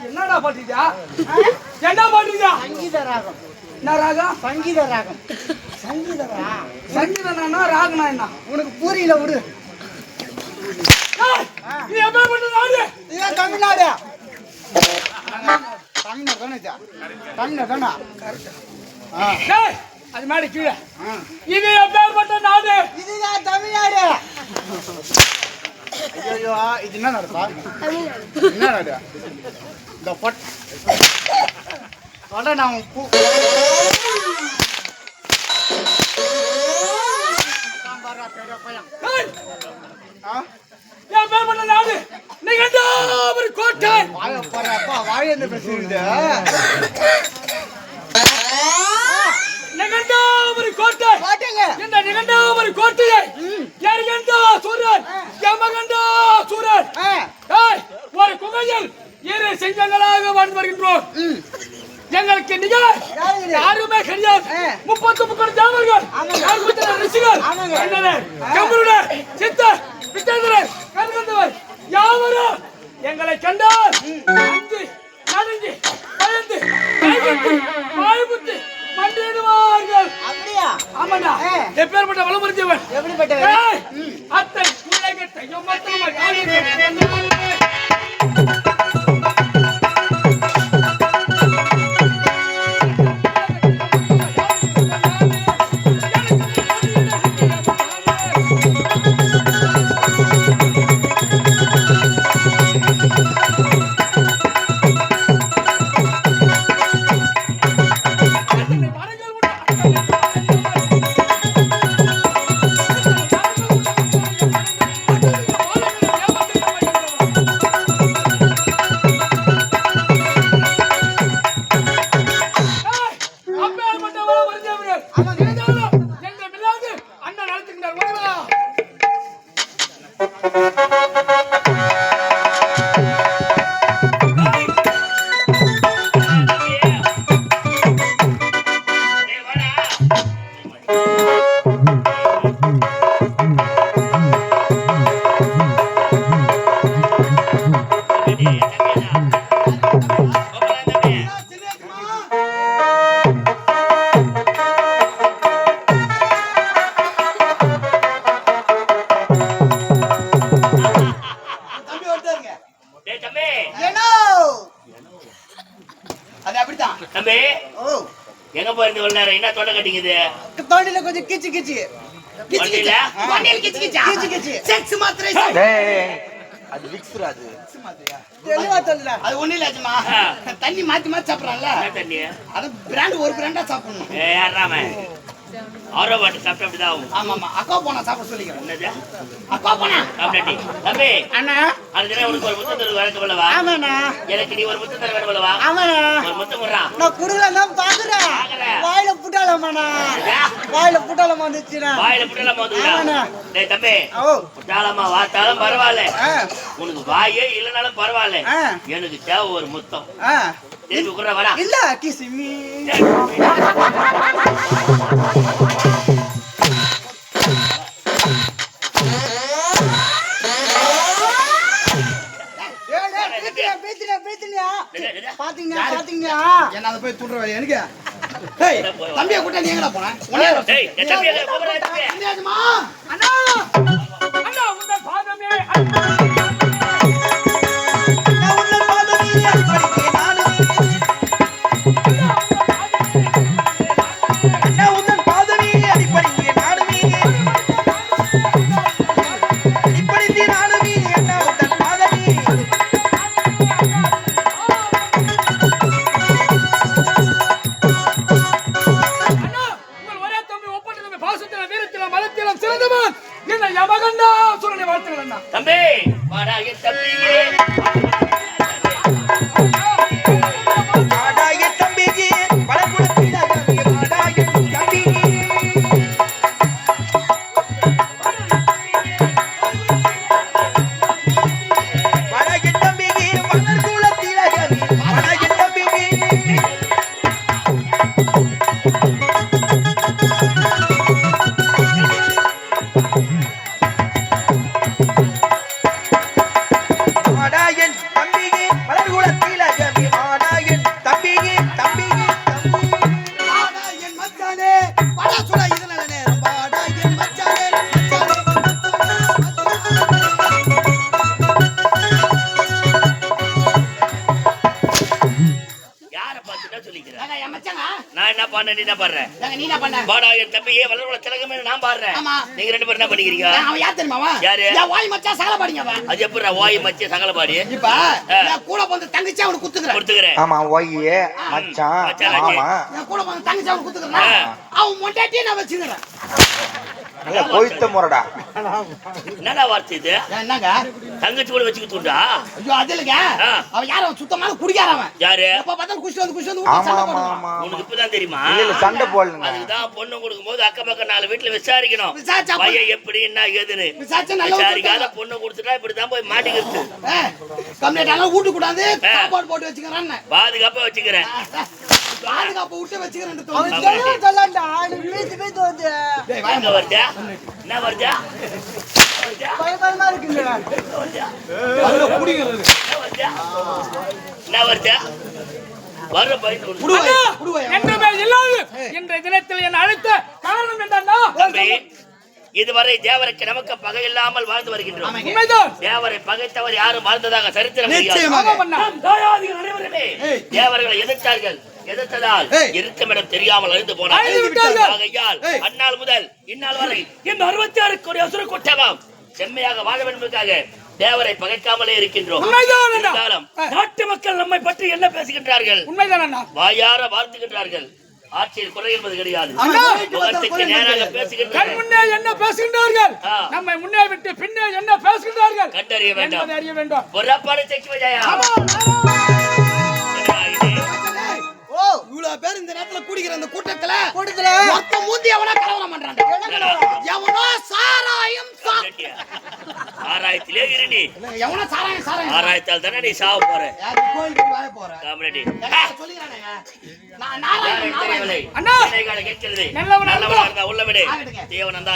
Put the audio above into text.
என்னடா பாட்டியா என்ன பாட்டியா சங்கீத ராகம் என்ன ராகம் சங்கீத ராகம் சங்கீத சங்கீதனா ராகனா என்ன உனக்கு புரியல விடு நீ எப்ப பண்ண நாடு இது தமிழ்நாடு தமிழ்நாடு தானே டேய் அது மாடி கீழே இது எப்பேற்பட்ட நாடு இதுதான் தமிழ்நாடு ஐயோ இது என்ன நடப்பா என்ன நாடு இந்த பொட்ட நான் எப்பேற்பட்ட நாடு நிகண்டாபுரி கோட்டை வாழ பேசுறது நிகண்டாபுரி கோட்டை இந்த நிகண்டாபுரி கோட்டையை எரிகண்டா சூரன் யமகண்டா சூரன் ஒரு குகையில் இரு சிங்கங்களாக வாழ்ந்து வருகின்றோம். எங்களுக்கு நிகர் யாருமே கிடையாது. 33 தேவர்கள், 62 ரிஷிகள், கம்பருடர், சித்தர், வித்தேந்திரர், கல்கந்தவர் யாவரும் எங்களை கண்டால் அஞ்சு நடுங்கி பயந்து கைவிட்டு வாய்ப்புத்து மண்டிடுவார்கள். அப்படியா? ஆமாடா. எப்பேற்பட்ட வளமுறிஞ்சவன் எப்படிப்பட்டவன்? அத்தை குலைகட்ட யமத்தம என்ன தொண்டை கட்டிக்குது? தொண்டையில கொஞ்சம் கிச்சு கிச்சு தொண்டையில? செக்ஸ் மாத்திரை அது விக்ஸ்ரா அது. தெளிவா சொல்லுடா. அது ஒண்ணு இல்ல அஜமா. தண்ணி மாத்தி மாத்தி சாப்பிடறான்ல. என்ன தண்ணி? அது பிராண்ட் ஒரு பிராண்டா சாப்பிடணும். யாராம ஆரோ வாட்டர் சாப்பிட்டா அப்படிதான் ஆகும். ஆமா ஆமா. அக்கா போனா சாப்பிட சொல்லிக்கிறேன். என்னது? அக்கா போனா. அப்படியே தம்பி அண்ணா அதுக்கு உனக்கு ஒரு முத்தம் தருவது வழக்கம் அல்லவா? ஆமாண்ணா எனக்கு நீ ஒரு முத்தம் தர வேண்டும் அல்லவா? ஆமாண்ணா ஒரு முத்தம் விடுறா. நான் குடுக்கலாம் தான் பாக்குறேன். வாயில புட்டாலமாண்ணா. வாயில புட்டாலமா வந்துச்சுண்ணா. வாயில புட்டலாமா வந்துடா? ஆமாண்ணா. டேய் தம்பி ஓ புட்டாலமா வாத்தாலும் பரவாயில்ல, ஆ உனக்கு வாயே இல்லைனாலும் பரவாயில்ல, ஆ. எனக்கு தேவை ஒரு முத்தம். ஆ திருப்பி குடுற வரா. இல்ல கிசிமி பாத்தீங்களா என்ன அதை போய் துடுற வேலையா எனக்கு? டேய் தம்பியை கூட்ட நீ எங்கடா போன? டேய் என் தம்பி எங்க கூப்பிடுற தம்பி? அஜமா. அண்ணா அண்ணா உங்க பாதமே அண்ணா தம்பி வாடா என் தம்பியே. நான் என்ன பண்ண நீ என்ன பண்ற? நீ என்ன பண்ண? வாடா என் தம்பியே வளர்வள திலகமே நான் பாடுறேன். ஆமா. நீங்க ரெண்டு பேரும் என்ன பண்ணிக்கிறீங்க? அவன் யார் தெரியுமாவா? யாரு? என் வாய் மச்சான் சகல பாடிங்க அவன். அது எப்படிடா வாய் மச்சி சகல பாடி? இப்ப நான் கூட வந்து தங்கச்சி அவனுக்கு குத்துக்கிறேன். கொடுத்துக்கிறேன். ஆமா ஒய்யே மச்சான் மாமா நான் கூட வந்து தங்கச்சி அவனுக்கு குத்துக்கிறேன். அவன் மொண்டாட்டியே நான் வச்சுக்கிறேன். நல்ல கோயித்த முறடா. என்னடா வார்த்தை இது? என்னங்க? தங்கச்சி கூட வச்சுக்கிட்டுண்டா? ஐயோ அது இல்லைங்க. அவன் யாரும் சுத்தமான குடிக்காரவன். யாரு? எப்ப பார்த்தாலும் குஷ்டு வந்து ஆமா சண்டை ஆமா போடுவான். ஆமா உனக்கு இப்பதான் தெரியுமா? இல்ல சண்டை போடலங்க. அதுதான் பொண்ணு கொடுக்கும்போது அக்கம் பக்கம் 4 வீட்டுல விசாரிக்கணும். விசாரிச்சா பையன் எப்படி என்ன ஏதுன்னு. விசாரிச்சா நல்லா விசாரிக்காத பொண்ணு கொடுத்துட்டா இப்படிதான் போய் மாட்டிக்கிறது. கம்ப்ளீட் எல்லாம் வீட்டு கூடாது சாப்பாடு போட்டு வச்சுக்கிறேன். பாதுகாப்பா வச்சுக்கிறேன். பாதுகாப்பு விட்டு வச்சுக்கிறேன். அவன் தெளிவா சொல்லண்டா. வீட்டு வீட்டு வந்து எங்க வருதா? என்ன வருதா? பயமா இருக்குங்க. என்ன வருதா? வர்ற பயந்து என்றுமே இல்லாது இன்றைய தினத்தில் என் அழைத்த காரணம் என்னன்னா தம்பி, இதுவரை தேவருக்கு நமக்கு பகை இல்லாமல் வாழ்ந்து வருகின்றோம். உண்மைதான். தேவரை பகைத்தவர் யாரும் வாழ்ந்ததாக சரித்திரம் நிச்சயமாக. தாயாதிகள் அனைவருமே தேவர்களை எதிர்த்தார்கள். எதிர்த்ததால் இருக்குமிடம் தெரியாமல் அழிந்து போனார்கள். ஆகையால் அந்நாள் முதல் இந்நாள் வரை இந்த 66 கோடி அசுர கூட்டமும் செம்மையாக வாழ வேண்டுமென்றாக தேவரை பகைக்காமலே இருக்கின்றோம். நாட்டு மக்கள் நம்மை பற்றி என்ன பேசுகின்றார்கள்? உண்மைதான் அண்ணா. வாயார வாழ்த்துகின்றார்கள். ஆட்சியில் குறை என்பது கிடையாது. அண்ணா, முகத்துக்கு நேராக பேசுகின்றார்கள். முன்னே என்ன பேசுகின்றார்கள், நம்மை முன்னே விட்டு பின்னே என்ன பேசுகின்றார்கள் கண்டறிய வேண்டாம். அறிய வேண்டும். பொறப்பாடு செக்கு வஜாயா. ஓ இவ்வளவு பேர் இந்த நேரத்துல கூடிக்கிற அந்த கூட்டத்துல மொத்த மூந்தி எவனா கலவரம் பண்றாங்க. எவனோ சாராயம் ஆராயத்திலே இருடி. எவனோ சாராயம் ஆராயத்தால் தானே நீ சாவ போற. கோயிலுக்கு வாய போற காமெடி சொல்லிக்கிறானே. நான் நாராயணன் அண்ணா கேட்கிறது. நல்லவனா இருந்தா உள்ள விடு. தேவன் அந்த